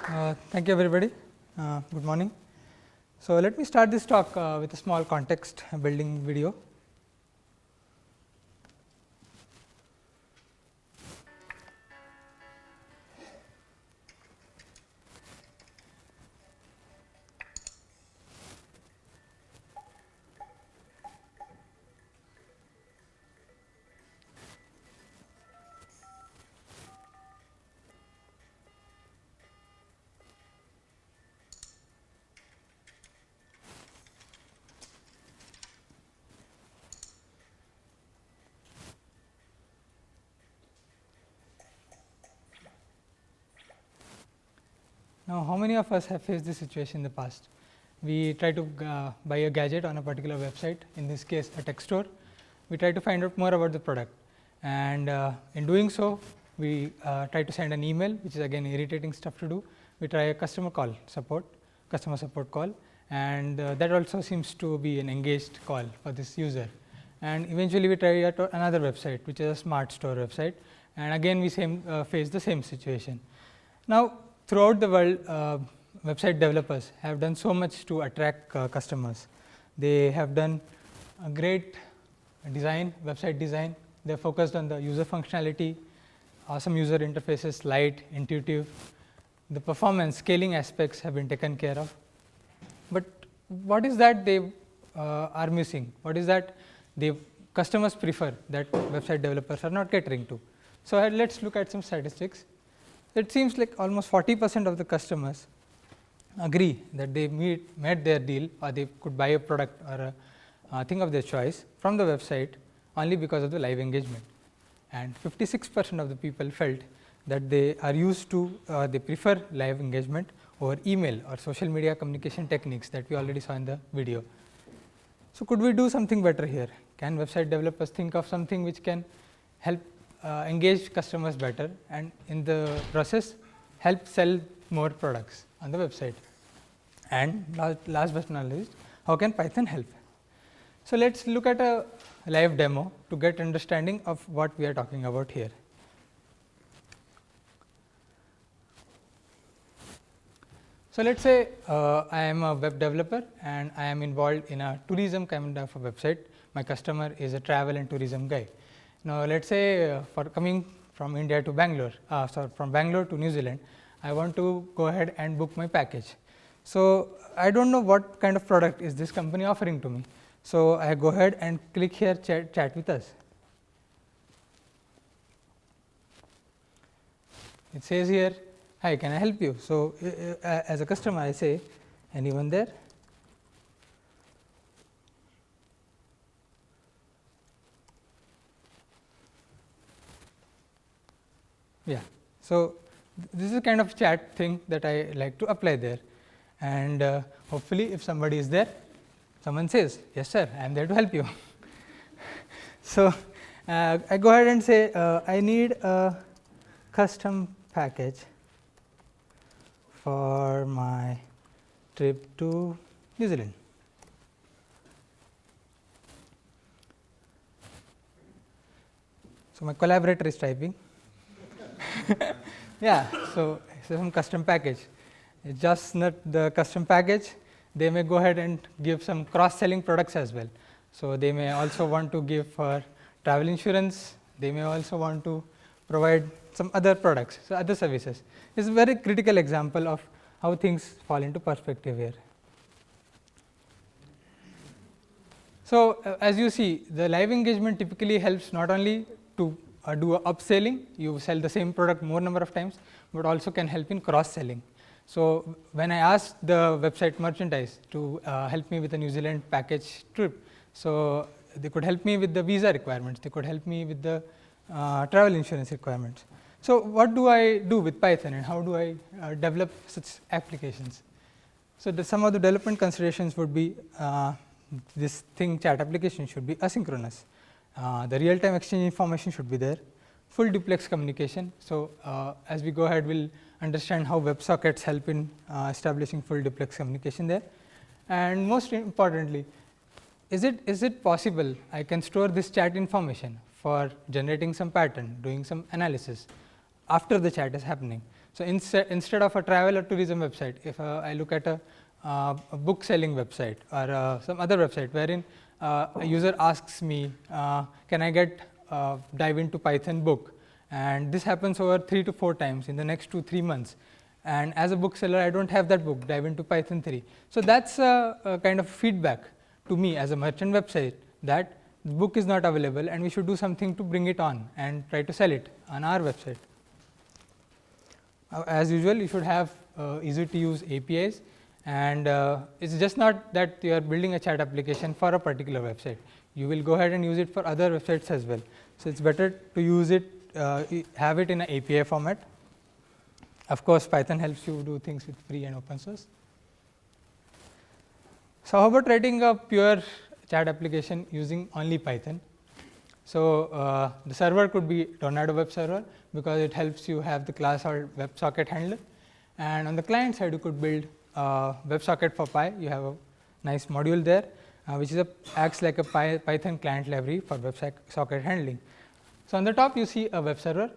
Thank you everybody. Good morning. So, let me start this talk with a small context building video. Now, how many of us have faced this situation in the past? We try to buy a gadget on a particular website, in this case a tech store. We try to find out more about the product, and in doing so, we try to send an email, which is again irritating stuff to do. We try a customer support call, and that also seems to be an engaged call for this user. And eventually, we try out another website, which is a smart store website, and again we face the same situation. Now, throughout the world, website developers have done so much to attract customers. They have done a great design, website design. They are focused on the user functionality, awesome user interfaces, light, intuitive. The performance, scaling aspects have been taken care of. But what is that they are missing? What is that customers prefer that website developers are not catering to? So, let us look at some statistics. It seems like almost 40% of the customers agree that they met their deal, or they could buy a product or a thing of their choice from the website only because of the live engagement. And 56% of the people felt that they are used to they prefer live engagement over email or social media communication techniques that we already saw in the video. So, could we do something better here? Can website developers think of something which can help engage customers better, and in the process help sell more products on the website? And last but not least, how can Python help? So, let us look at a live demo to get understanding of what we are talking about here. So, let us say I am a web developer and I am involved in a tourism kind of a website. My customer is a travel and tourism guy. Now, let us say for coming from India to Bangalore, from Bangalore to New Zealand, I want to go ahead and book my package. So, I do not know what kind of product is this company offering to me. So, I go ahead and click here chat with us. It says here, hi, can I help you? So, as a customer I say, anyone there? Yeah. So, this is a kind of chat thing that I like to apply there, and hopefully, if somebody is there, someone says, yes sir, I am there to help you. So, I go ahead and say, I need a custom package for my trip to New Zealand. So, my collaborator is typing. Yeah, so some custom package. It's just not the custom package. They may go ahead and give some cross selling products as well. So, they may also want to give for travel insurance. They may also want to provide some other products, so other services. It's a very critical example of how things fall into perspective here. So, as you see, the live engagement typically helps not only to do upselling, you sell the same product more number of times, but also can help in cross selling. So, when I asked the website merchandise to help me with a New Zealand package trip, so they could help me with the visa requirements, they could help me with the travel insurance requirements. So, what do I do with Python, and how do I develop such applications? So, some of the development considerations would be this thing chat application should be asynchronous. The real time exchange information should be there, full duplex communication. So, as we go ahead, we will understand how WebSockets help in establishing full duplex communication there. And most importantly, is it possible I can store this chat information for generating some pattern, doing some analysis after the chat is happening. So, instead of a travel or tourism website, if I look at a book selling website or some other website wherein a user asks me, can I get dive into Python book, and this happens over 3 to 4 times in the next 2-3 months. And as a bookseller, I do not have that book, dive into Python 3. So, that is a kind of feedback to me as a merchant website that the book is not available and we should do something to bring it on and try to sell it on our website. As usual, you should have easy to use APIs, and it is just not that you are building a chat application for a particular website. You will go ahead and use it for other websites as well. So, it is better to use it, have it in an API format. Of course, Python helps you do things with free and open source. So, how about writing a pure chat application using only Python? So, the server could be Tornado Web Server, because it helps you have the class or WebSocket handler, and on the client side you could build WebSocket for Py. You have a nice module there, which is acts like a Python client library for WebSocket handling. So, on the top you see a web server.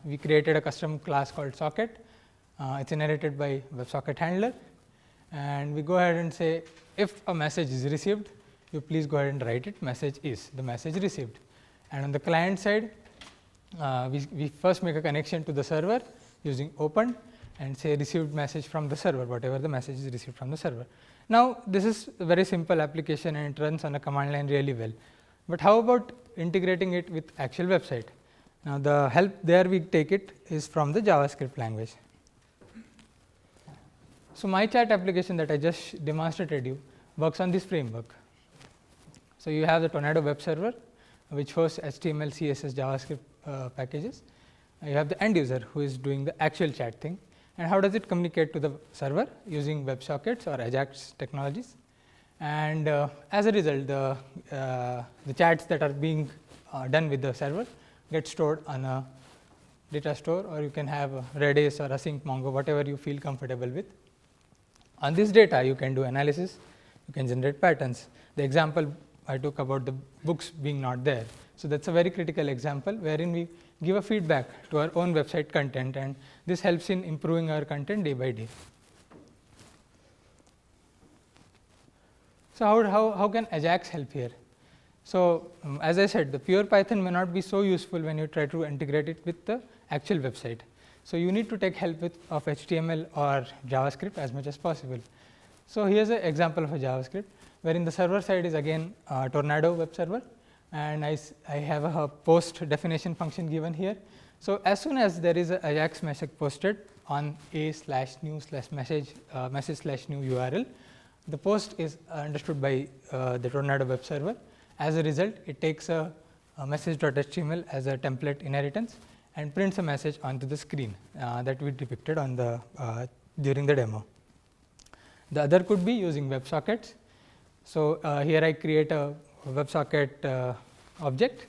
We created a custom class called socket. It is inherited by WebSocket handler, and we go ahead and say if a message is received, you please go ahead and write it message is the message received. And on the client side, we first make a connection to the server using open and say received message from the server, whatever the message is received from the server. Now, this is a very simple application and it runs on a command line really well, but how about integrating it with actual website? Now, the help there we take it is from the JavaScript language. So, my chat application that I just demonstrated you works on this framework. So, you have the Tornado Web Server, which hosts HTML, CSS, JavaScript packages. You have the end user who is doing the actual chat thing, and how does it communicate to the server using WebSockets or Ajax technologies. And as a result, the chats that are being done with the server get stored on a data store, or you can have a Redis or Async Mongo, whatever you feel comfortable with. On this data, you can do analysis, you can generate patterns. The example I took about the books being not there. So, that is a very critical example wherein we give a feedback to our own website content, and this helps in improving our content day by day. So, how can Ajax help here? So, as I said, the pure Python may not be so useful when you try to integrate it with the actual website. So, you need to take help of HTML or JavaScript as much as possible. So, here is an example of a JavaScript, wherein the server side is again Tornado Web Server, and I have a post definition function given here. So, as soon as there is a Ajax message posted on a/new/message message/new URL, the post is understood by the Tornado Web Server. As a result, it takes a message.html as a template inheritance and prints a message onto the screen that we depicted on the during the demo. The other could be using WebSockets. So, here I create a WebSocket object,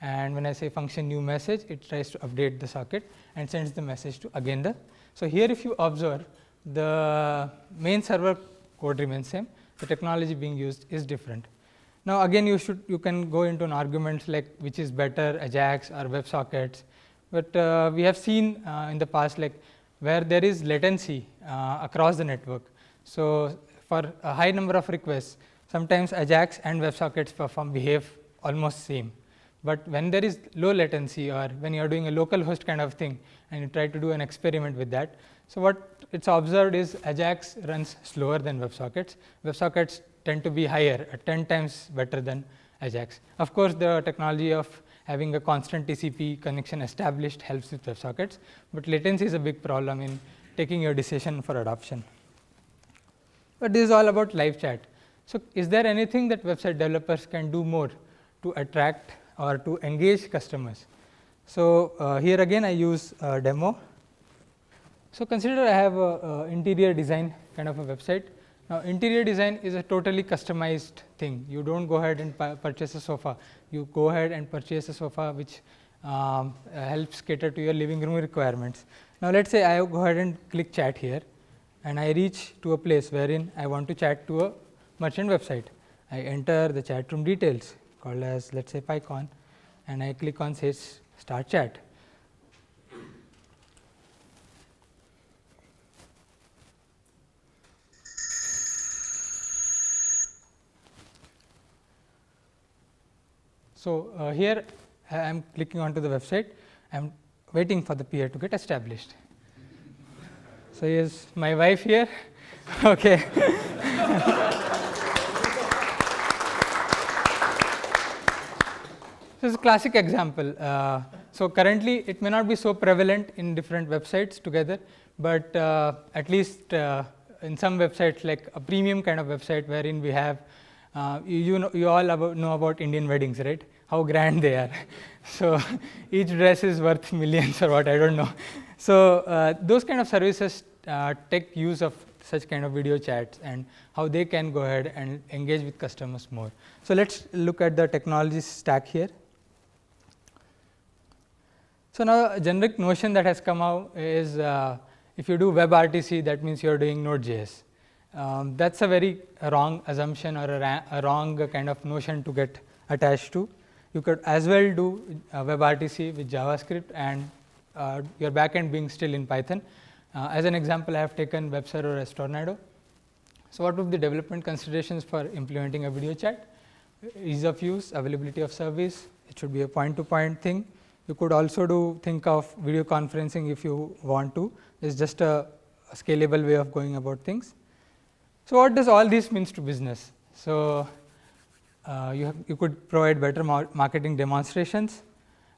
and when I say function new message, it tries to update the socket and sends the message to again the. So, here if you observe, the main server code remains same, the technology being used is different. Now, again you can go into an argument like which is better, Ajax or WebSockets, but we have seen in the past like where there is latency across the network. So, for a high number of requests, sometimes Ajax and WebSockets behave almost same, but when there is low latency or when you are doing a local host kind of thing and you try to do an experiment with that. So, what it is observed is Ajax runs slower than WebSockets. WebSockets tend to be higher, 10 times better than Ajax. Of course, the technology of having a constant TCP connection established helps with WebSockets, but latency is a big problem in taking your decision for adoption. But this is all about live chat. So, is there anything that website developers can do more to attract or to engage customers? So, here again I use a demo. So, consider I have a interior design kind of a website. Now, interior design is a totally customized thing. You do not go ahead and purchase a sofa. You go ahead and purchase a sofa which helps cater to your living room requirements. Now, let us say I go ahead and click chat here, and I reach to a place wherein I want to chat to a merchant website. I enter the chat room details called as let us say PyCon, and I click on say start chat. So, here I am clicking onto the website, I am waiting for the peer to get established. So, here's my wife here. Okay. This is a classic example. So, currently it may not be so prevalent in different websites together, but at least in some websites, like a premium kind of website wherein we have you all know about Indian weddings, right? How grand they are. So, each dress is worth millions or what, I don't know. So, those kind of services take use of such kind of video chats and how they can go ahead and engage with customers more. So, let us look at the technology stack here. So, now a generic notion that has come out is if you do WebRTC, that means you are doing Node.js. That is a very wrong assumption or a wrong kind of notion to get attached to. You could as well do WebRTC with JavaScript and your backend being still in Python. As an example, I have taken web server as Tornado. So, what would be the development considerations for implementing a video chat? Ease of use, availability of service, it should be a point-to-point thing. You could also think of video conferencing if you want to. It's just a scalable way of going about things. So, what does all this means to business? So, you could provide better marketing demonstrations,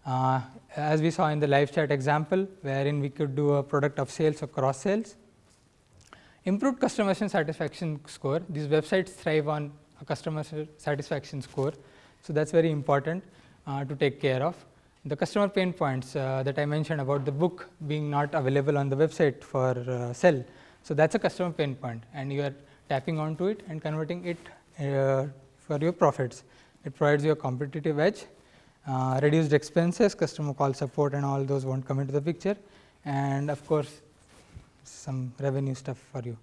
as we saw in the live chat example, wherein we could do a product of sales or cross sales. Improved customer satisfaction score. These websites thrive on a customer satisfaction score. So, that is very important to take care of. The customer pain points that I mentioned about the book being not available on the website for sell. So, that is a customer pain point and you are tapping onto it and converting it for your profits. It provides you a competitive edge, reduced expenses, customer call support and all those won't come into the picture, and of course, some revenue stuff for you.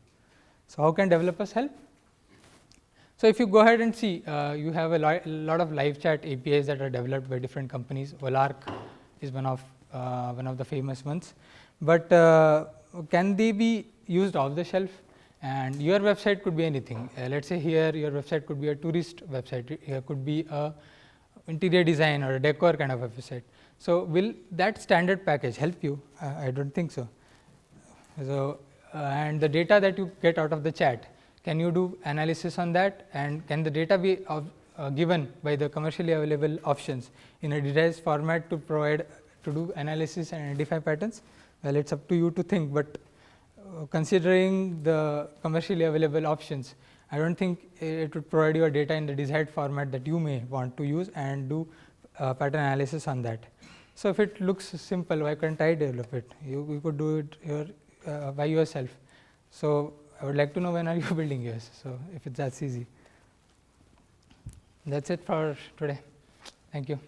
So, how can developers help? So, if you go ahead and see, you have a lot of live chat APIs that are developed by different companies. Volark is one of the famous ones, but can they be used off the shelf? And your website could be anything. Let us say here your website could be a tourist website, it could be a interior design or a decor kind of a website. So, will that standard package help you? I do not think so. So, and the data that you get out of the chat, can you do analysis on that, and can the data be given by the commercially available options in a digitized format to do analysis and identify patterns? Well, it is up to you to think, but considering the commercially available options, I do not think it would provide you a data in the desired format that you may want to use and do pattern analysis on that. So, if it looks simple, why can't I develop it? You could do it by yourself. So, I would like to know when are you building yours. So, if it's that easy. That's it for today. Thank you.